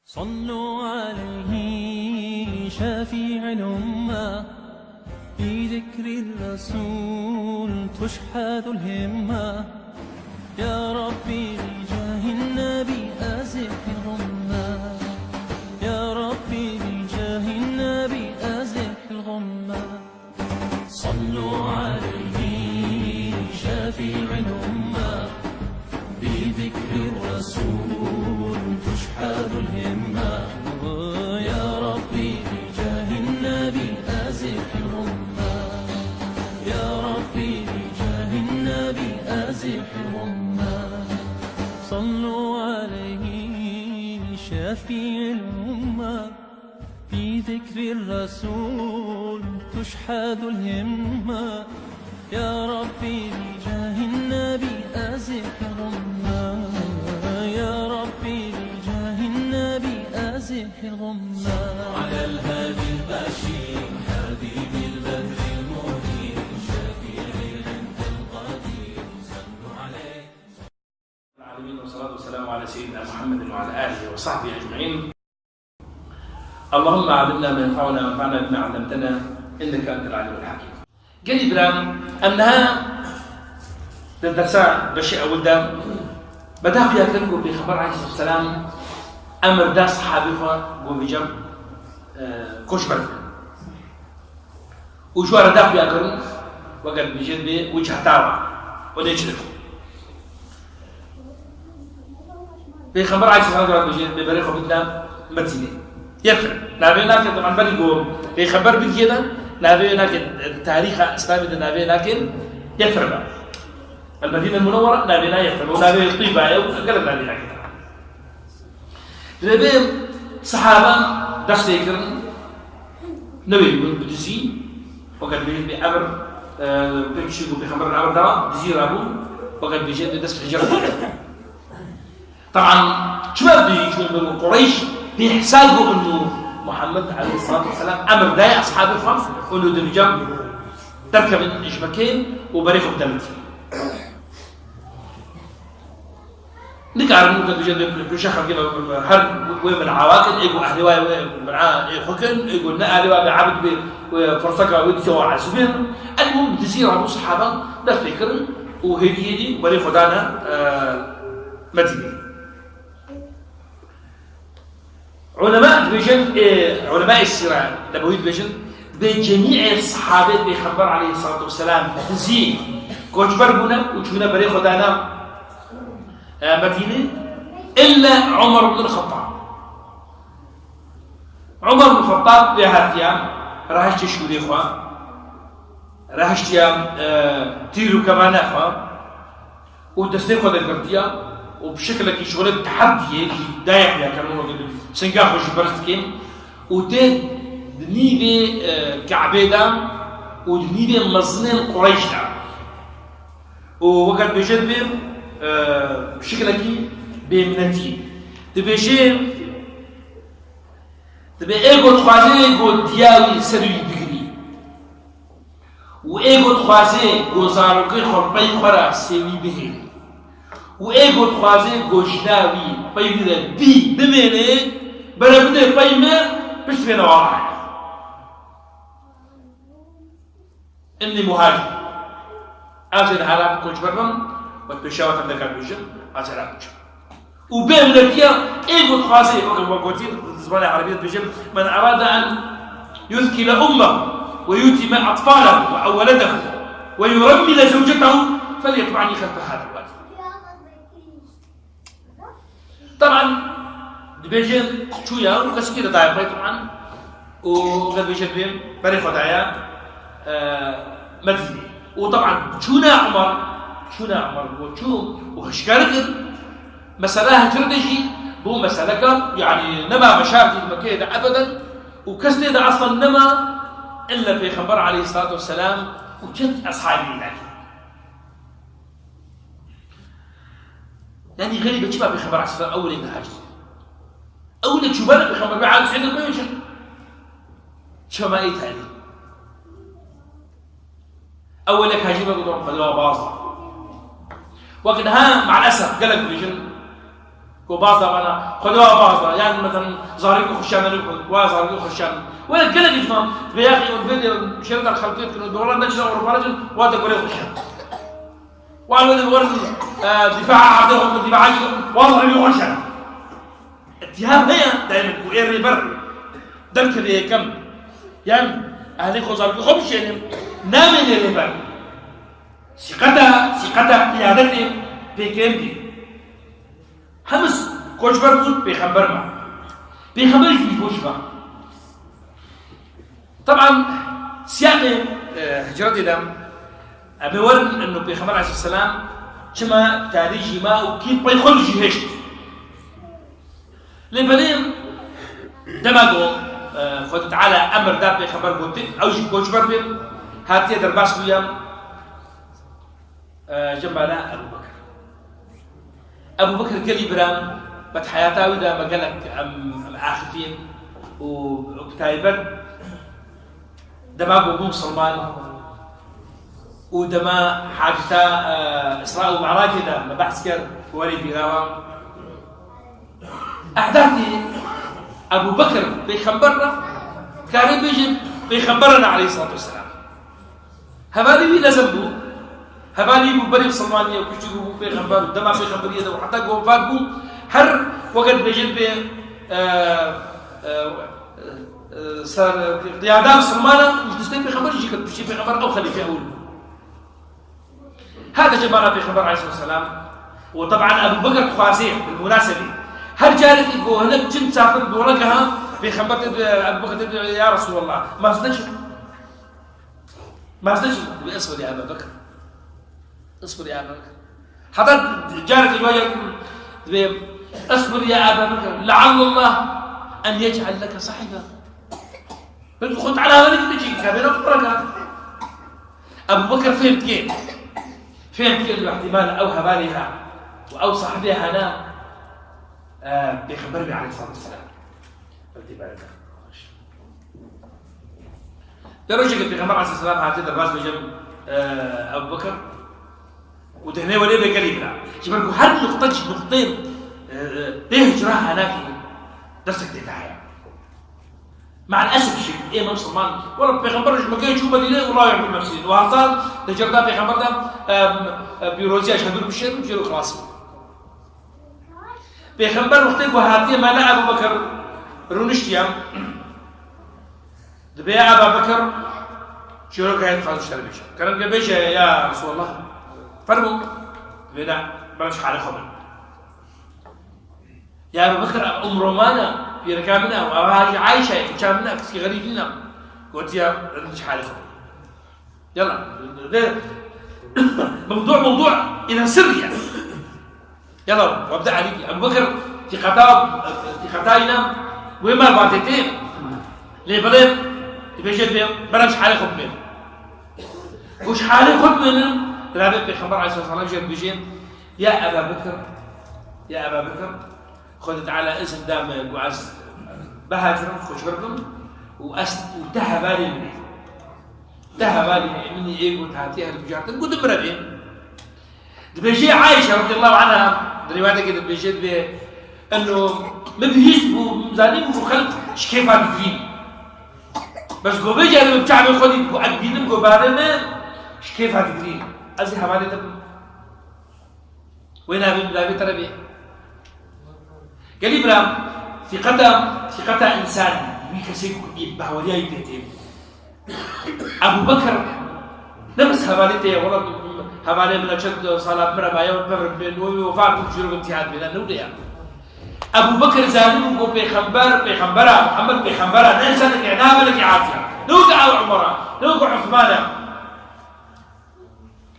صلوا عليه شفيع الأمة، بذكر الرسول تشحذ الهمة. يا ربي بجاه النبي أزح الغمة، يا ربي بجاه النبي أزح الغمة. صلوا عليه شفيع الأمة، بذكر الرسول تشحذ الهمة. يا ربي بجاه النبي أزح الغمة، يا ربي بجاه النبي أزح الغمة. صلوا عليه شفيع الأمة، بذكر الرسول تشحذ الهمة. يا ربي بجاه النبي أزح الغمة، يا ربي بجاه النبي أزح الغمة. على الهادي البشير حبيب البدر المنير، شفيع عند القدير صلوا عليه. العالمين، والصلاة والسلام على سيدنا محمد وعلى آله وصحبه أجمعين. اللهم علمنا ما ينفعنا وانفعنا بما علمتنا إنك أنت العليم الحكيم. قال برام أنها الدرسان بشيء أول دام بدأ فيها كلمة بخبر عليه الصلاة والسلام أمر دا صحابيها وبجم كشبر وشوار دا فيها كلمة وقد بجد بوجه تاوى ونجلف بخبر عليه الصلاة والسلام بجد ببريخه بدنا مدينة يفرق نابينا كده طبعا بلقوا بخبر بكده نابينا كده التاريخ الإسلامي ده نابينا كده يفرق المدينة المنورة نابينا يفرق ونابينا طيبة وقلب نابينا كده نابينا صحابة دست يكرن نبي بدزي وقد بيجد بأمر بيمشي بخبر الأمر ده دزي رابو وقد بيجد دست حجرة طبعا شباب دي شو قريش بيحسابوا انه محمد عليه الصلاه والسلام امر داي اصحاب الخمس انه دمجم تركب الجمكين وبريخوا بدمتي نقعد نقول بجد بشخر كده هر وين من عواقل يقول اهلي وين معاه حكم يقول اهلي وين عبد وفرصك ودسوا على سبيل المهم تسير ابو صحابه ده فكر وهدي وبريخوا دانا مدينه علماء علماء السيرة نبوي بيجن بجميع الصحابة بيخبر عليه الصلاة والسلام زين كوجبر بنا وشونا بري خدانا مدينة إلا عمر بن الخطاب. عمر بن الخطاب بهاتيام راهش تشوري خوا راهش تيام تيرو كمان خوا ودستي خد الكرتيا وبشكل كي شغل التحدي دايق يا كانوا سنجاح وجبرتكين وتد دنيبي كعبيدا ودنيبي مزنين قريش دا ووقت بجد بهم بشكل كي بمنتي تبيشي تبي ايغو تخوازي ايغو دياوي سروي بيغري وايغو تخوازي غوزاروكي خربي خورا سيوي بيغري وإيجو تخوازي غوشناوي بايدة بي بميني برابده بايمة بشتبين وراحة إني مهاجم أزل حالات كوش برنم وتبشاوة تندكار بيشن أزل حالات وبين لكيا إيجو تخوازي وقوتين الزبانة العربية بيشن من أراد أن يذكي أمه ويتم أطفاله وأولده ويرمل زوجته فليتبعني خلف هذا الوالد. طبعا بيجن شوية وكسكيرة دايما طبعا وقد بيجن بهم بريخو دايا مدينة وطبعا شونا عمر وشو وهشكارك مسألة هتردجي بو مسألة يعني نما مشاكل المكيدة أبدا وكسكيرة أصلا نما إلا في خبر عليه الصلاة والسلام وجد أصحابي لك يعني غريبة شباب بخبر عسفر أول إنتهاج أول شباب بخبر بعد سعيد الميوشن شو ما يتهالي أول لك هاجيبه قدرهم خلوها باظة وقتها مع الأسف قالك بيجن وبعض أنا خدوها بعض يعني مثلا زاريكو خشان وزاريكو خشان ولا قلق جماعة بياخي والفيديو شرط الخلفية كانوا دوران نجلة ورجل وهذا قولي خشان وعلى ولد دفاع عرضهم دفاع وزاريكو خشان اتهام هي دائما وإيري بر دمك ليه كم يعني أهلي خزاريكو خمش يعني نامي ليه بر ثقتها قيادته بكمدي همس كوشبر بود بيخبر ما بيخبر في كوشبر طبعا سياق هجرتي دم أبورن إنه بيخبر عليه السلام كما تاريخ ما وكيف بيخل جهشت لبنين دماغه خد تعالى أمر ده بيخبر بود أو جي كوشبر بين هاتي درباس ويام جنبنا أبو بكر قال إبراهيم بد حياته وده ما قالك أم عاخفين وكتايبر دما أبو مسلمان ودما حاجته إسراء ومعراج ده ما بحسكر ولي بيراوة أحداثي أبو بكر بيخبرنا كان بيجي بيخبرنا عليه الصلاة والسلام هذا بي لازم هبالي مبرم سلمانية وكشجو بيغمبر دما بيغمبرية ده وحتى جو فاقو هر وقت بيجد ب صار قيادات سلمانة مجلسين بيغمبر يجي كده بيجي بيغمبر أو خليفة أول هذا جماعة بيغمبر عليه الصلاة والسلام وطبعا أبو بكر خوازيع بالمناسبة هر جارك يقول هلا بتشن سافر بورقها بيغمبر أبو بكر يا رسول الله ما صدقش بأسود يا أبو بكر اصبر يا أبا بكر حضرت جارك الوجه اصبر يا أبا بكر لعل الله أن يجعل لك صاحبا خذ على هذا اللي تجي كابينة بركة أبو بكر فهمت كيف الاحتمال أو هبالها أو صاحبها أنا بيخبرني عليه الصلاة والسلام درجة بيخبر عليه الصلاة والسلام هاتين الراس بجنب أبو بكر ودهنا ولا بقريبنا شبابكم هل نقطتين ليه جراها هناك درسك تتعايا مع الاسف الشديد ايه مسلمان ولا بيغمبرش ما كان يشوف مدينه والله يعمل نفسه وهذا تجربه بيغمبر ده بيروزي اشهد بالشر وجيرو خلاص بيغمبر وقت وهاتي ما لا ابو بكر رونشتيام دبي ابو بكر شو كان خالد الشربيش كان قبيش يا رسول الله فرموا بدا بلاش حاله خبر يا ابو بكر ام رومانا في ركابنا وهاجي عايشه في كامنا في غريبنا قلت يا مش حاله خبر يلا موضوع الى سر يعني يلا وابدا عليك ابو بكر في خطاينا وما بعدتين ليه بلد بيجي بلاش حاله خبر وش حاله خبر رابط بخبر عليه الصلاة والسلام بيجين يا أبا بكر خذ تعالى اسم دام وعز بهاجرهم خوش بركم وانتهى بالي مني مني ايه قلت هاتيها البجارة قلت مرابين بيجي عائشة رضي الله عنها الرواية كده بيجي انه ما بيجيبوا مزانين وخلق كيف هتجين بس قو بيجي انا بتاع بيخذ يقعدين قو بعدين كيف هتجين أزي حوالي تبني وين أبي بلابي تربية قال إبراهيم ثقة إنسان بيكسيك يبهوريا يبتين أبو بكر نفس حوالي تيه والله حوالي من أشد صلاة مرة بايا وبفر بين وفاق بجرب امتحان بلا نوديا أبو بكر زانون قو بيخمبرا محمد بيخمبرا ننسى لك إعنامة لك عافية نوقع عمره نوقع عثمانه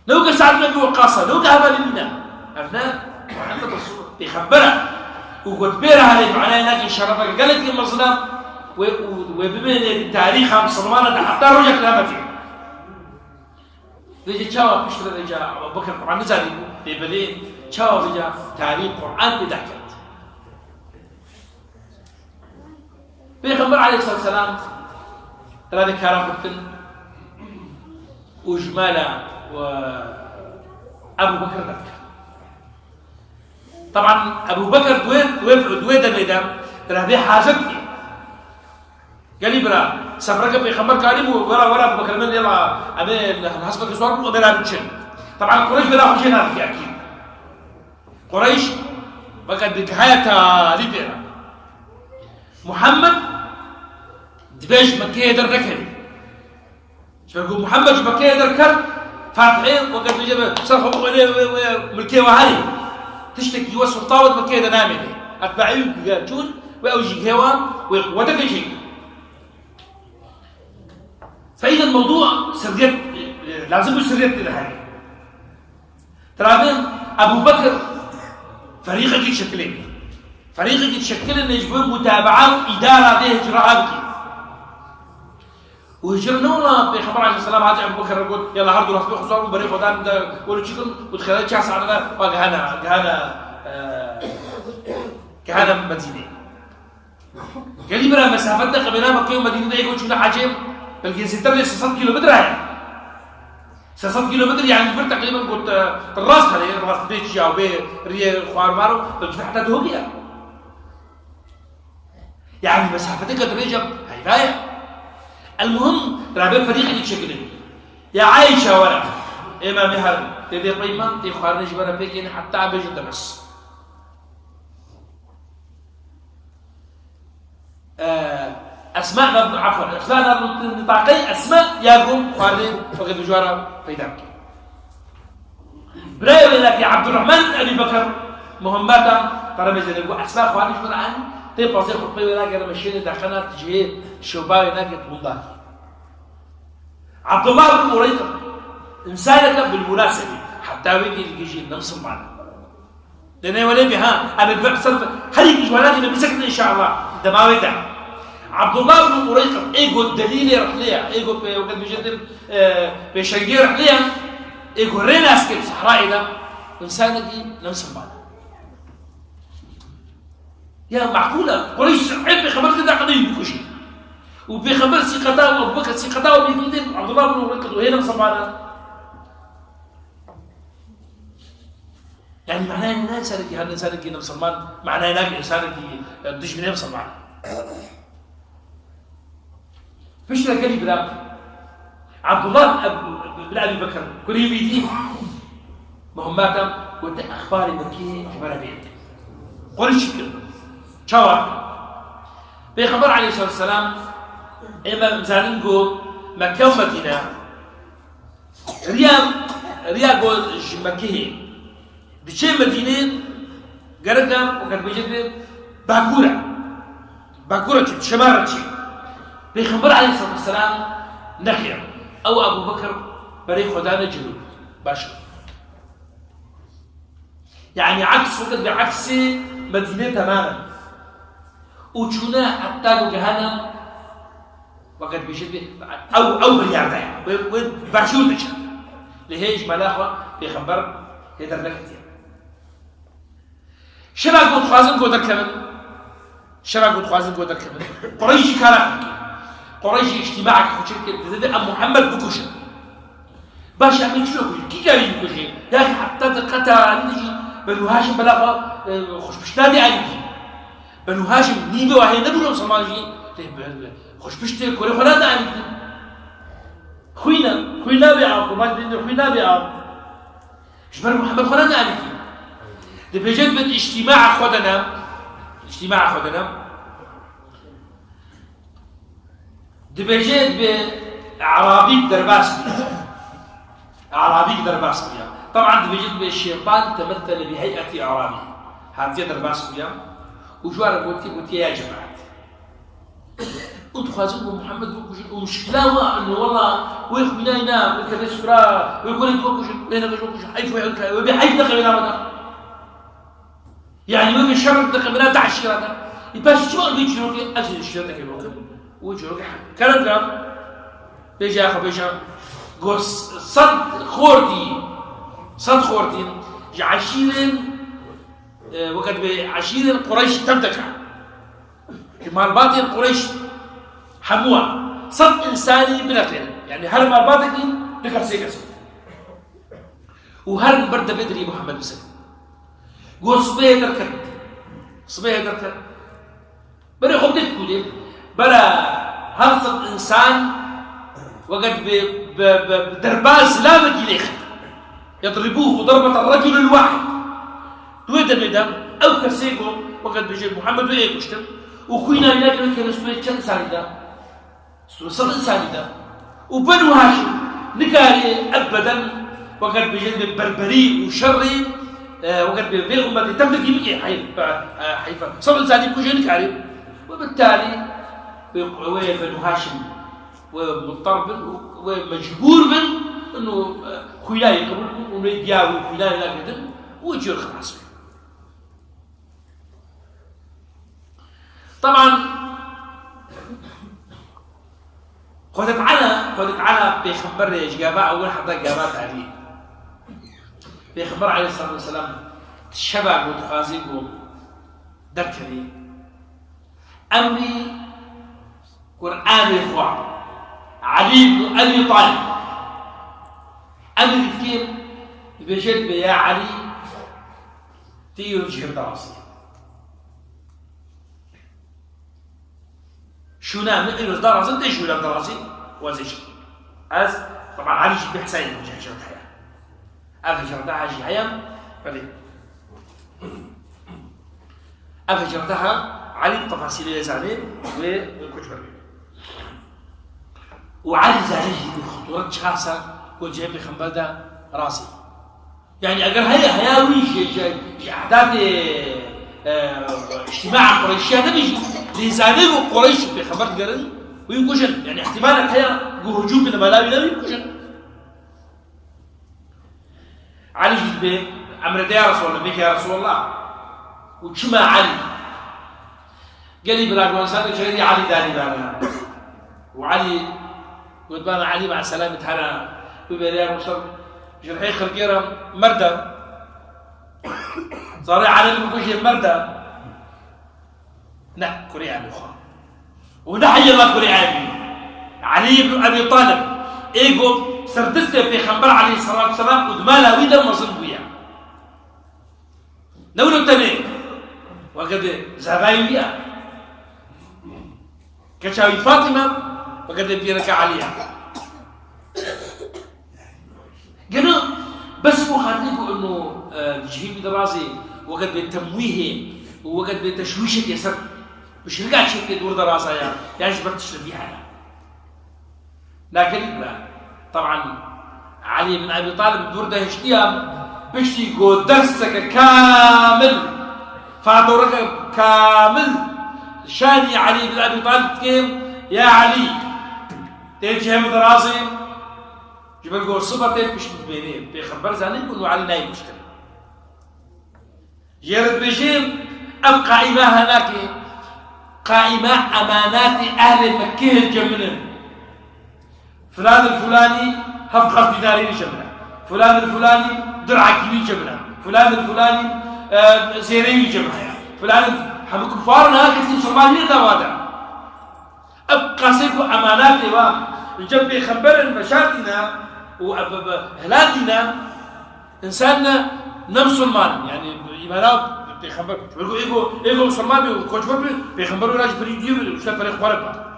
لو كان سعد بن وقاصة لو كان هذا منا عرفنا محمد رسول بيخبرها وقد بيرها عليه معناه هناك الشرف قال لك المظلم وبما التاريخ هم سلمان حتى رجع كلامتي رجع شاو بشر رجع أبو بكر طبعا نزل ببلين شاو رجع تاريخ قرآن بذكرت بيخبر عليه الصلاة والسلام ترى كلام فتن وجماله وأبو بكر ذكر طبعا ابو بكر دويد الندم ترى هذه حاجتي قال لي برا سفرك في خمر كريم ورا ابو بكر من يلا امين حسبك صور وبلا بتشن طبعا قريش بلا خشين هذا اكيد قريش بقت بحياتها ليبيا محمد دبيش مكيه دركني شو محمد مكيه دركن فاتحين وقت بيجي صرفوا ملكيه وهاي تشتكي والسلطات مكيه نامي اتباعي جون واوجي هوان وتك شيء فاذا الموضوع سريت لازم سريت الحاجه ترى ابو بكر فريقك يتشكلين فريقك يتشكل ان يجبون متابعه واداره به اجراءات وهجرنا في خبر عليه السلام هذا ابو بكر يقول يلا هردوا راس بيخ صار بريخ ودان ولو تشكل وتخلى كاس على كهذا مدينه قال لي برا مسافتنا قبلنا مكه ومدينه يقول شو حاجه بلكي 6 كيلومتر هاي 6 كيلومتر يعني فرق تقريبا قلت الراس هذه راس بيت جاو بي ري خوار مارو بتجي حتى دوغيا يعني مسافتك درجه هاي غايه المهم ترى فريق يتشكلين يا عائشه ولا امام هر تدي قيمه تي خوار نجبر بيكين حتى بيجي بس اسماء عفوا اسماء نطاقي اسماء ياكم خالد فقد جوارا فيداك برايو لك يا عبد الرحمن ابي بكر مهماتا ترى مثلا اسماء خالد من عن طيب بسيط خطي ولا كان مشينا دخلنا تجي شباب هناك تمضى عبد الله بن مريض انسانك بالمناسبه حتى ويجي يجي نفس معنا لأنه ولا بها أنا بفصل هل يجي ولادي بسكن إن شاء الله ده ما ويدع عبد الله بن مريقط إيجو الدليل رحلية إيجو وقت بيجدر بشنجير رحلية إيجو ريناس كيف صحراء إذا إنسان دي نفس المعنى يا معقولة قريش عيب بخبر كده قضية بكل شيء وبخبر سيقطاء وأبو بكر سيقطاء وبيجدر عبد الله بن مريقط وهي نفس المعنى يعني معناه ان الانسان اللي هالانسان اللي نفس المعنى معناه هناك انسان اللي تجي من نفس المعنى فيش ذا قال بلا عبد الله بن ابي بكر كل بيدي مهماته قلت اخبار مكيه عباره بيت قول شكل شوا بخبر عليه الصلاه والسلام اما زالنجو مكه ومدينه رياض مكيه بشيء مدينة قردم وكان بيجد باكورة شمارة شيء بيخبر عليه الصلاة والسلام نخيا أو أبو بكر بري خدانا جنوب باشا يعني عكس وقت بعكس مدينة تماما وشونا حتى جهنم وقت بيجد أو برياضة باشون بيجد لهيج ملاخة بيخبر يدر نكتير شباب قد خوازن قدر كمل قريشي كلام قريشي اجتماعك خوشك تزيد أم محمد بكوشة باش أمين شو يقول كي قال يبكوشة لكن حتى دقتها نجي بنو هاشم بلاغة خوش بشتادي عليكي بنو هاشم نيبه وهي نبلو صماجي خوش بشتادي كوري خلاد عليكي خوينا بيعاق وما تبين خوينا بيعاق شبر محمد خلاد عليكي ده بجد من اجتماع خدنا ده بجد بعرابيك درباس بيا طبعا ده بجد بالشيطان تمثل بهيئة أعرابي هاتي درباس بيا وجوار قلت يا جماعة وتخازنكم محمد ومشكلة انه والله ويخوينا ينام وكذا سكرا ويقول لك بينا بجوكش حيث وبحيث دقيقنا مدى يعني ما بيشرط دقيقنا تعشيرنا يبقى شو اللي يجروك أجل الشرطة كيلوك ويجروك كلام كلام بيجا قص صد خورتي عشيرين وقت بعشيرين قريش تبتكع مال باطن قريش حموها صد إنساني بنقل يعني هر مال باطن ذكر سيكسر وهر برد بدري محمد بسلم قول صبيه دركت بري خب تكودي بلا هرصد إنسان وقد بدرباز لا مجليخ يضربوه ضربة الرجل الواحد دويدا بيدا أو كسيقو وقد بيجي محمد وإيه كشتم وخوينا يلاقي لك رسولة كان إنسان دا رسول إنسان دا وبنو هاشم نكاري أبدا وقد بيجي بربري وشري وقد بيجي أمة تملك يمكن حيفا صار إنسان يكون نكاري وبالتالي وين بنو هاشم ومضطرب ومجبور من انه خوياي يقبلكم ويدياوي خوياي لا كده ويجي الخلاص. طبعا خذت على بيخبر جابا اول حدا جابات عليه بيخبر عليه الصلاه والسلام الشباب وتخازيق ذكري امري قرآن إخوة علي بن أبي طالب أمر كيف بجد يا علي تيجي دراسي شو نام نقول دراسي أنت شو نام دراسي وزيش أز طبعا علي جد بحسين وجه شرط حياة أفجر حاجي حياة فلي أفجرتها علي التفاصيل يزعلين وكتبر وعلي زعليه بخطورة خاصة وجهه بخنبر ده راسي يعني أقل هياوي شيء أحداث اجتماع قريش هذا بيجي لزعليه قريش بخبر قرن وينكشن يعني احتمال الحياة هجوم من الملاوي لا ينكشن علي جد به أمر يا رسول الله بك يا رسول الله وشما علي قال لي بلاك وانسان جاي علي داني بانا وعلي قلت بانا علي مع سلامة هنا ببريان وصل جرحي خلقيرة مردة صار علي بكوشي مردة لا كوري عمي خان ونحي الله كوري عمي علي بن أبي طالب إيقو سردست في خنبر عليه الصلاة والسلام ودمالا ويدا مصن بيا نولو تاني وقد زهباي ويا كشاوي فاطمة وقد بيرك عليها قالوا بس مو خاطبوا انه تجهيب دراسي وقد بالتمويه وقد بالتشويش اليسر مش رجع شيء دور دراسة يعني جبرت تشرب بيها لكن لا طبعا علي بن ابي طالب دور ده اشتيام بشتي جو درسك كامل فادورك كامل شاني علي بن ابي طالب كيم يا علي تيجي هم دراسي جبل جو صبتين مش بينين بيخبر زاني يقولوا علي نايم مشكله جرد بيجيم اب قائمه هناك قائمه امانات اهل مكه الجمله فلان الفلاني هفقه دينارين جمله فلان الفلاني درع كبير جمله فلان الفلاني زيرين جمله فلان هم كفارنا كتير صوماليين دوادا ابقى سيكو امانات امام الجنب يخبر مشاكلنا وهلاتنا انساننا نفس المال يعني ايمانات بيخبر بيقولوا ايجو مسلمان بيخبروا بيخبروا راج بريديو مش فريق خرب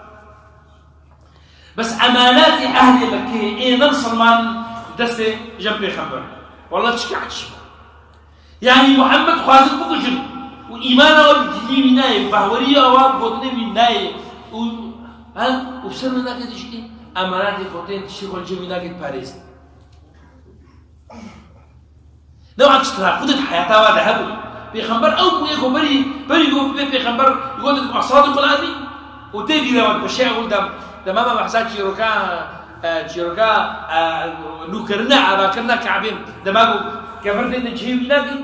بس امانات اهل مكه ايه نفس المال دسته جنب يخبر والله تشكعش يعني محمد خازن بوجن وايمانه والدين مناي بهوريه وبطن مناي ها وبسرنا كده شيء امانات فوتين تشغل جميلات باريس لو عكس ترى خدت حياتها وذهب بيخبر او بري بيخبر يقول الصادق الامين وتجي لو بشيء اقول ده ما محتاج شيروكا نوكرنا باكرنا كعبين ده ما كفرت ان جيب يلاقي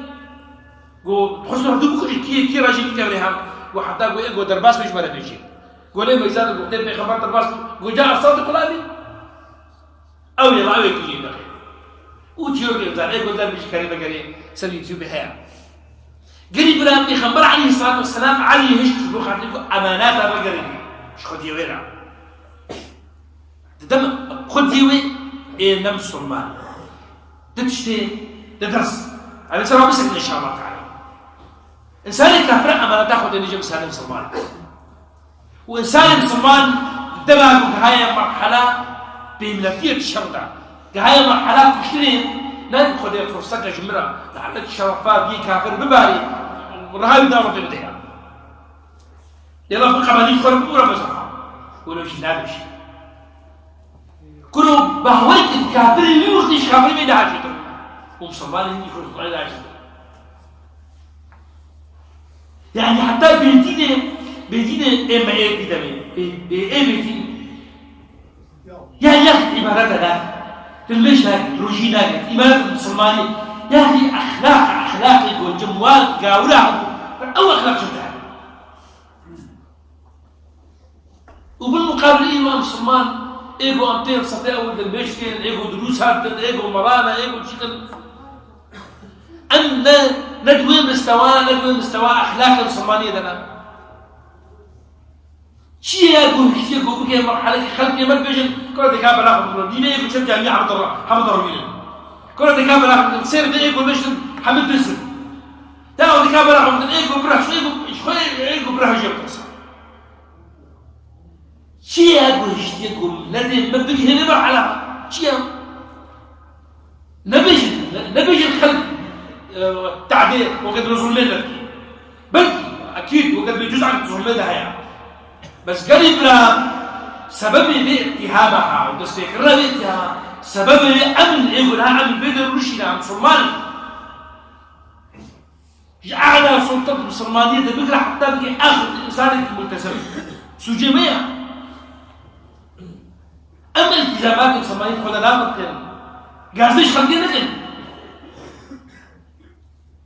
جو حسن هدوء كي راجل كبرها وحتى جو درباس مش مره بيجي قول لي ميزان الوقتين بيخبر درباس جو جاء الصادق الامين او يلا يجي بقى وجيرو يبدا يقول ده مش كريم كريم سوي يوتيوب بحياه قريب لهم بيخبر عليه الصلاه والسلام علي هش بو خاطركم امانات ما قريب مش خدي ويرا دم خدي وي ايه نم سلمان تشتي تدرس على سبب بس ان شاء الله تعالى إنسان كافر أما تأخذ النجم إنسان مسلمان وإنسان مسلمان دماغه كهاي مرحلة بملكية الشرطة كهاي مرحلة كشترين ندخل فرصة جمرة لعل الشرفات دي كافر بباري رهاي دارو في بدها يلا بقى ما يدخل بورا مسافة ولا شيء نابش كله بهويت الكافر اللي يوقتش كافر ما يدعش ومسلمان يدخل طلع يدعش يعني حتى بيدينا إما إيه كده بإيه بيدينا يعني ياخد عباراتنا في المشهد روجينا إمارة المسلمانية يعني أخلاقي والجموال قاولها أو أخلاق شفتها وبالمقابل إيمان مسلمان إيجو أمتين صفي أول دلبشكين إيجو دروس هاتن إيجو مرانا إيجو شكل أن ندوي مستوى أخلاق المسلمانية لنا شيء يقول بكي مرحلة خلقي ما بيجن كل دكابة لاخذ دي بيجي بشر جامعة حمد الرميل كل دكابة لاخذ سير بيجي بيجن حمد رسل تاو دكابة لاخذ إيجو برا شوي إيجو برا جيب قصة شيء يقول ندي ما بيجي هنا مرحلة شيء نبيجن خلق تعديل وقد رسول الله بل أكيد وقد بيجوز عن رسول الله هيا بس قريب لا سبب اتهامها وتستيقر باتهامها سبب أمن يقول ها أمن بين الرشدة مسلمان أعلى سلطة المسلمانية ده بيقرأ حتى بكي آخر الإنسان الملتزم سجمية أما الالتزامات المسلمانية خذ لا ممكن قازيش خلقين نقل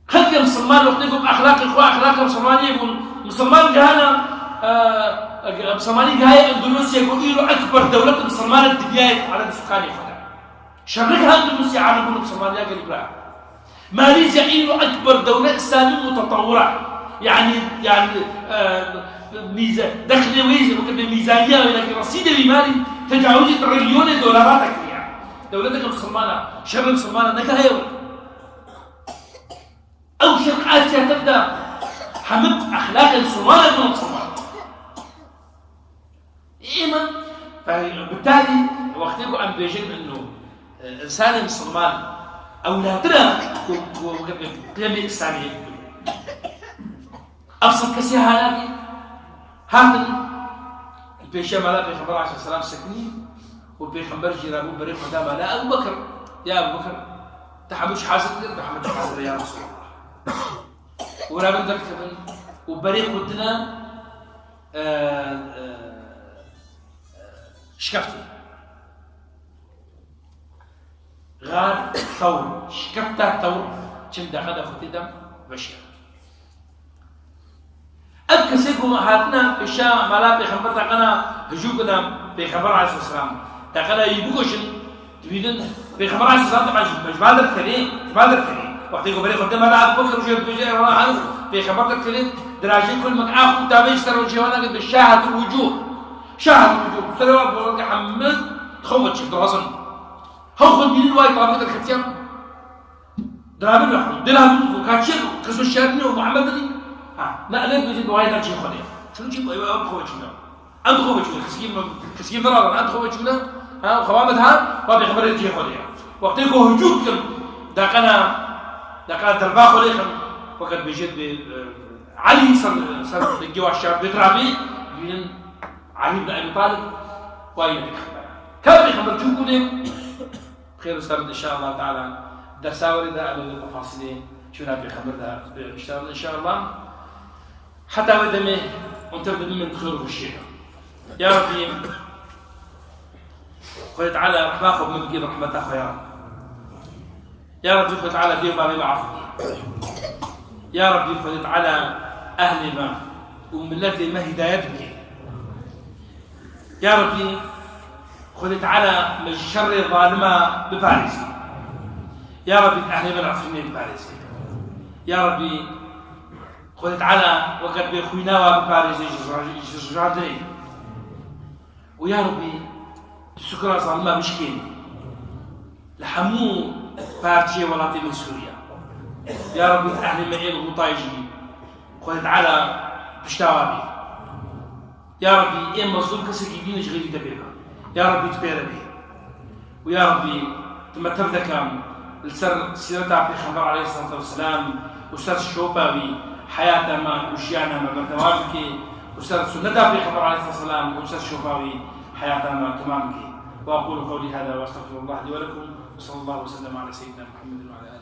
خلق المسلمان وقتكم أخلاق الإخوة أخلاق المسلمانية يقول مسلمان جهانا مسلماني هاي اندونيسيا يقولوا اكبر دوله مسلمانه الدنيا على السكان يفدا شرقها اندونيسيا عربون مسلمانيه قريبا ماليزيا ايرو اكبر دوله اسلاميه متطوره يعني دخل ويزن وكذا ميزانيه ولكن رصيد المالي تجاوز تريليون دولارات يعني دولتك مسلمانه شرق مسلمانه نكهي او شرق اسيا تبدا حمد اخلاق المسلمانه المسلمانه إيمان فبالتالي وقتكم أن بيجن إنه إنسان مسلمان أولادنا قيم الإسلامية أبسط كسيها هذه هذا البيشام على بيخبر عليه السلام سكنين والبيخبر جرابه بريق قدام على أبو بكر يا أبو بكر تحملش حاسد تحملش حاسد يا رسول الله ورابن ذلك وبريق ودنا شكفتي غار ثور شكفتها ثور كم دخل أخذ دم بشير أبكى سيكم هاتنا بشا مالا بخبر تقنا هجوكنا بخبر عليه السلام تقنا يبوكشن تبيدن بخبر عليه السلام طبعا مش بادر كلي وقت يقول بري قدام على أبو بكر وجاب بيجي وراء عنه بخبر كلي دراجين كل مكان تابع يشتروا جوانا قد بالشاهد الوجوه شاهد الوجوه سلوات بقولك حمد تخوت شفت راسن هو من الواي طابت الختيم درابين لحظة دلهم وكاتشير قسم الشارني ومحمد علي لا ليه بيجي دواي ده شيء خليه شنو جيب أيوة خوت شنو أنت خوت شنو كسكين ضرر أنت خوت شنو خوامتها وابي خبر يجي خليه وقت يكون هجوم كم دقنا دربا خليه وقت بيجي علي صار الجوا الشاب بدرابي بين علي بن أبي طالب وين بيخبر كم بيخبر شو كده خير استمد إن شاء الله تعالى درساوري ده على التفاصيل شو نبي خبر ده بيشتغل إن شاء الله حتى وإذا ما أنت من خير وشيء يا ربي قل تعالى رحمة من بقي رحمة أخويا يا ربي قل تعالى بيوم ما بعرف يا ربي قل تعالى أهل ما وملتي ما هدايتك يا ربي قل تعالى من شر الظالمة بباريس يا ربي أهل من عفرين بباريس يا ربي قل تعالى وقد بيخوينا بباريس جرادري ويا ربي السكرة ظالمة مشكين لحمو بارتشي ولاتي من سوريا يا ربي أهل معين وطايجي خوي تعالى بشتاوابي يا ربي إيه مظلوم كسك يدينش غير دبيبه يا ربي تبير به ويا ربي ثم تبدك السر سيرة عبد الخبر عليه الصلاة والسلام وسر الشوباوي حياة ما وشيانا ما بردوابك وسر سنة عبد الخبر عليه الصلاة والسلام وسر الشوباوي حياة ما تمامك. وأقول قولي هذا وأستغفر الله لي ولكم وصلى الله وسلم على سيدنا محمد وعلى آله